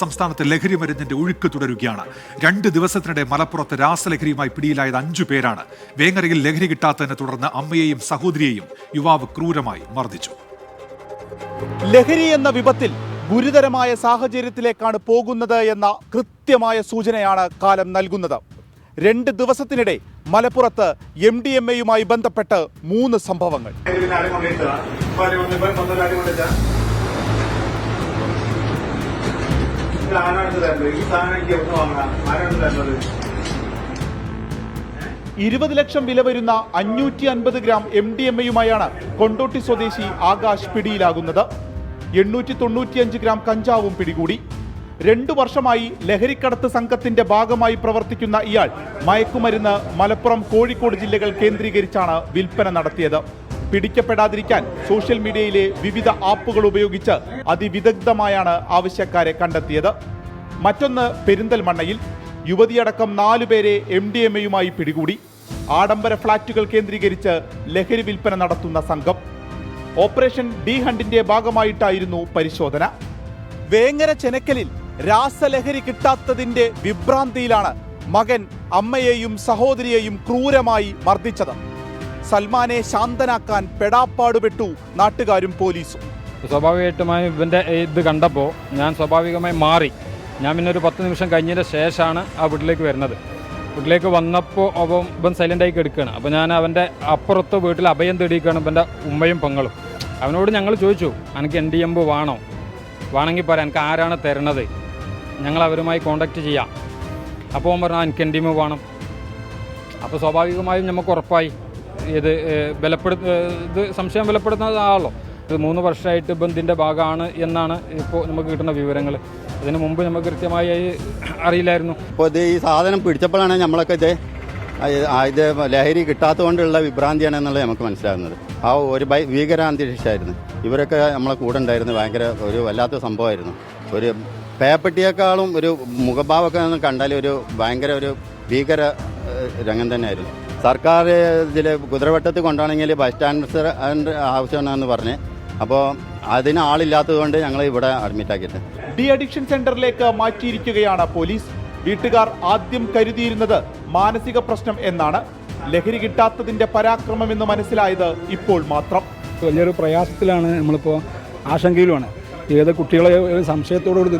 സംസ്ഥാനത്ത് ലഹരി മരുന്നിന്റെ ഒഴുക്ക് തുടരുകയാണ്. 2 ദിവസത്തിനിടെ മലപ്പുറത്ത് രാസലഹരിയുമായി പിടിയിലായത് 5 പേരാണ്. വേങ്ങരയിൽ ലഹരി കിട്ടാത്തതിനെ തുടർന്ന് അമ്മയെയും സഹോദരിയെയും യുവാവ് ക്രൂരമായി മർദ്ദിച്ചു. ലഹരി എന്ന വിപത്തിൽ ഗുരുതരമായ സാഹചര്യത്തിലേക്കാണ് പോകുന്നത് എന്ന കൃത്യമായ സൂചനയാണ് കാലം നൽകുന്നത്. 2 ദിവസത്തിനിടെ മലപ്പുറത്ത് MDMA-യുമായി ബന്ധപ്പെട്ട് 3 സംഭവങ്ങൾ. $20 ലക്ഷം വില വരുന്ന 550 ഗ്രാം MDMA-യുമായാണ് കൊണ്ടോട്ടി സ്വദേശി ആകാശ് പിടിയിലാകുന്നത്. 895 ഗ്രാം കഞ്ചാവും പിടികൂടി. 2 വർഷമായി ലഹരിക്കടത്ത് സംഘത്തിന്റെ ഭാഗമായി പ്രവർത്തിക്കുന്ന ഇയാൾ മയക്കുമരുന്ന് മലപ്പുറം, കോഴിക്കോട് ജില്ലകൾ കേന്ദ്രീകരിച്ചാണ് വിൽപ്പന നടത്തിയത്. പിടിക്കപ്പെടാതിരിക്കാൻ സോഷ്യൽ മീഡിയയിലെ വിവിധ ആപ്പുകൾ ഉപയോഗിച്ച് അതിവിദഗ്ധമായാണ് ആവശ്യക്കാരെ കണ്ടെത്തിയത്. മറ്റൊന്ന് പെരിന്തൽമണ്ണയിൽ യുവതിയടക്കം 4 പേരെ MDMA-യുമായി പിടികൂടി. ആഡംബര ഫ്ളാറ്റുകൾ കേന്ദ്രീകരിച്ച് ലഹരി വിൽപ്പന നടത്തുന്ന സംഘം. ഓപ്പറേഷൻ ഡി ഹണ്ടിന്റെ ഭാഗമായിട്ടായിരുന്നു പരിശോധന. വേങ്ങര ചെനക്കലിൽ രാസലഹരി കിട്ടാത്തതിന്റെ വിഭ്രാന്തിയിലാണ് മകൻ അമ്മയെയും സഹോദരിയെയും ക്രൂരമായി മർദ്ദിച്ചത്. സൽമാനെ ശാന്തനാക്കാൻ പെടാപ്പാടുപെട്ടു നാട്ടുകാരും പോലീസും. സ്വാഭാവികമായിട്ടുമായി ഇവൻ്റെ ഇത് കണ്ടപ്പോൾ ഞാൻ സ്വാഭാവികമായി മാറി. ഞാൻ പിന്നെ ഒരു 10 നിമിഷം കഴിഞ്ഞതിന് ശേഷമാണ് ആ വീട്ടിലേക്ക് വരുന്നത്. വീട്ടിലേക്ക് വന്നപ്പോൾ ഇവൻ സൈലൻ്റായി കിടക്കുകയാണ്. അപ്പോൾ ഞാൻ അവൻ്റെ അപ്പുറത്ത് വീട്ടിൽ അഭയം തേടിയിരിക്കുകയാണ് ഇവൻ്റെ ഉമ്മയും പെങ്ങളും. അവനോട് ഞങ്ങൾ ചോദിച്ചു, എനിക്ക് MDMA വേണോ, വേണമെങ്കിൽ പറയാം, എനിക്ക് ആരാണ് തരണത്, ഞങ്ങൾ അവരുമായി കോണ്ടാക്ട് ചെയ്യാം. അപ്പോൾ അവൻ പറഞ്ഞു എനിക്ക് MDMA വേണം. അപ്പോൾ സ്വാഭാവികമായും നമുക്ക് ഉറപ്പായി ഇത് ഇത് സംശയം ബലപ്പെടുത്തുന്നതാണല്ലോ. ഇത് 3 വർഷമായിട്ട് ബന്ധിൻ്റെ ഭാഗമാണ് എന്നാണ് ഇപ്പോൾ നമുക്ക് കിട്ടുന്ന വിവരങ്ങൾ. ഇതിന് മുമ്പ് നമുക്ക് കൃത്യമായി അറിയില്ലായിരുന്നു. അപ്പോൾ ഇത് ഈ സാധനം പിടിച്ചപ്പോഴാണ് നമ്മളൊക്കെ ഇത് ലഹരി കിട്ടാത്തതുകൊണ്ടുള്ള വിഭ്രാന്തിയാണ് എന്നുള്ളത് നമുക്ക് മനസ്സിലാകുന്നത്. ആ ഒരു ഭീകരാന്തരീക്ഷമായിരുന്നു. ഇവരൊക്കെ നമ്മളെ കൂടെ ഉണ്ടായിരുന്നു. ഭയങ്കര ഒരു വല്ലാത്ത സംഭവമായിരുന്നു. ഒരു പേപ്പട്ടിയേക്കാളും ഒരു മുഖഭാവമൊക്കെ കണ്ടാൽ ഒരു ഭയങ്കര ഒരു ഭീകര രംഗം തന്നെയായിരുന്നു. സർക്കാർ ഇതിൽ കുതിരവട്ടത്ത് കൊണ്ടുപോകണമെങ്കിൽ ബസ് സ്റ്റാൻഡ് ആവശ്യമാണെന്ന് പറഞ്ഞ്, അപ്പോൾ അതിന് ആളില്ലാത്തത് കൊണ്ട് ഞങ്ങൾ ഇവിടെ അഡ്മിറ്റാക്കിയിട്ട് ഡി അഡിക്ഷൻ സെന്ററിലേക്ക് മാറ്റിയിരിക്കുകയാണ് പോലീസ്. വീട്ടുകാർ ആദ്യം കരുതിയിരുന്നത് മാനസിക പ്രശ്നം എന്നാണ്. ലഹരി കിട്ടാത്തതിന്റെ പരാക്രമം എന്ന് മനസ്സിലായത് ഇപ്പോൾ മാത്രം. വലിയൊരു പ്രയാസത്തിലാണ്, നമ്മളിപ്പോൾ ആശങ്കയിലുമാണ്. ഏത് കുട്ടികളെ സംശയത്തോടുകൂടി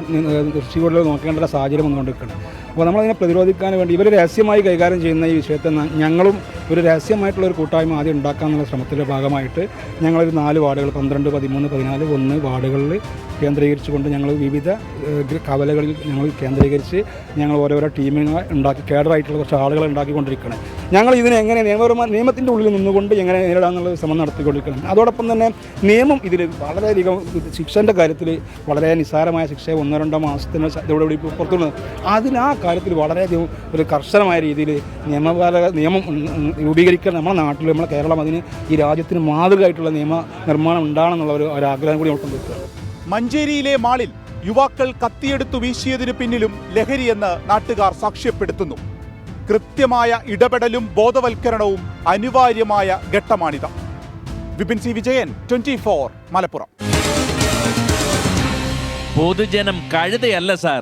ദൃഷ്ടിയോടെ നോക്കേണ്ട സാഹചര്യം വന്നുകൊണ്ടിരിക്കുകയാണ്. അപ്പോൾ നമ്മളതിനെ പ്രതിരോധിക്കാൻ വേണ്ടി ഇവർ രഹസ്യമായി കൈകാര്യം ചെയ്യുന്ന ഈ വിഷയത്തെ ഞങ്ങളും ഒരു രഹസ്യമായിട്ടുള്ളൊരു കൂട്ടായ്മ ആദ്യം ഉണ്ടാക്കാമെന്നുള്ള ശ്രമത്തിൻ്റെ ഭാഗമായിട്ട് ഞങ്ങളൊരു 4 വാർഡുകൾ 12, 13, 14, 1 വാർഡുകളിൽ കേന്ദ്രീകരിച്ചുകൊണ്ട് ഞങ്ങൾ വിവിധ കവലകളിൽ ഞങ്ങൾ കേന്ദ്രീകരിച്ച് ഞങ്ങൾ ഓരോരോ ടീമുകൾ ഉണ്ടാക്കി കേഡറായിട്ടുള്ള കുറച്ച് ആളുകളെ ഉണ്ടാക്കിക്കൊണ്ടിരിക്കുകയാണ്. ഞങ്ങൾ ഇതിനെ എങ്ങനെ നിയമത്തിൻ്റെ ഉള്ളിൽ നിന്നുകൊണ്ട് എങ്ങനെ നേരിടാമെന്നുള്ള ശ്രമം നടത്തിക്കൊണ്ടിരിക്കണം. അതോടൊപ്പം തന്നെ നിയമം ഇതിൽ വളരെയധികം ശിക്ഷൻ്റെ കാര്യത്തിൽ വളരെ നിസ്സാരമായ ശിക്ഷ 1-2 മാസത്തിന് ഇവിടെ പുറത്തുള്ളത്. ആ കാര്യത്തിൽ വളരെയധികം ഒരു കർശനമായ രീതിയിൽ നിയമം രൂപീകരിക്കാൻ നമ്മുടെ നാട്ടിൽ, നമ്മുടെ കേരളം അതിന് ഈ രാജ്യത്തിന് മാതൃകയായിട്ടുള്ള നിയമ നിർമ്മാണം ഉണ്ടാകണമെന്നുള്ള ഒരു ആഗ്രഹം കൂടി കൊണ്ടുവരികയാണ്. മഞ്ചേരിയിലെ മാളിൽ യുവാക്കൾ കത്തിയെടുത്തു വീശിയതിനു പിന്നിലും ലഹരിയെന്ന് നാട്ടുകാർ സാക്ഷ്യപ്പെടുത്തുന്നു. കൃത്യമായ ഇടപെടലും ബോധവൽക്കരണവും അനിവാര്യമായ ഘട്ടമാണിത്. വിപിൻ സി വിജയൻ, 24 മലപ്പുറം. പൊതുജനം കഴുതയല്ല സാർ.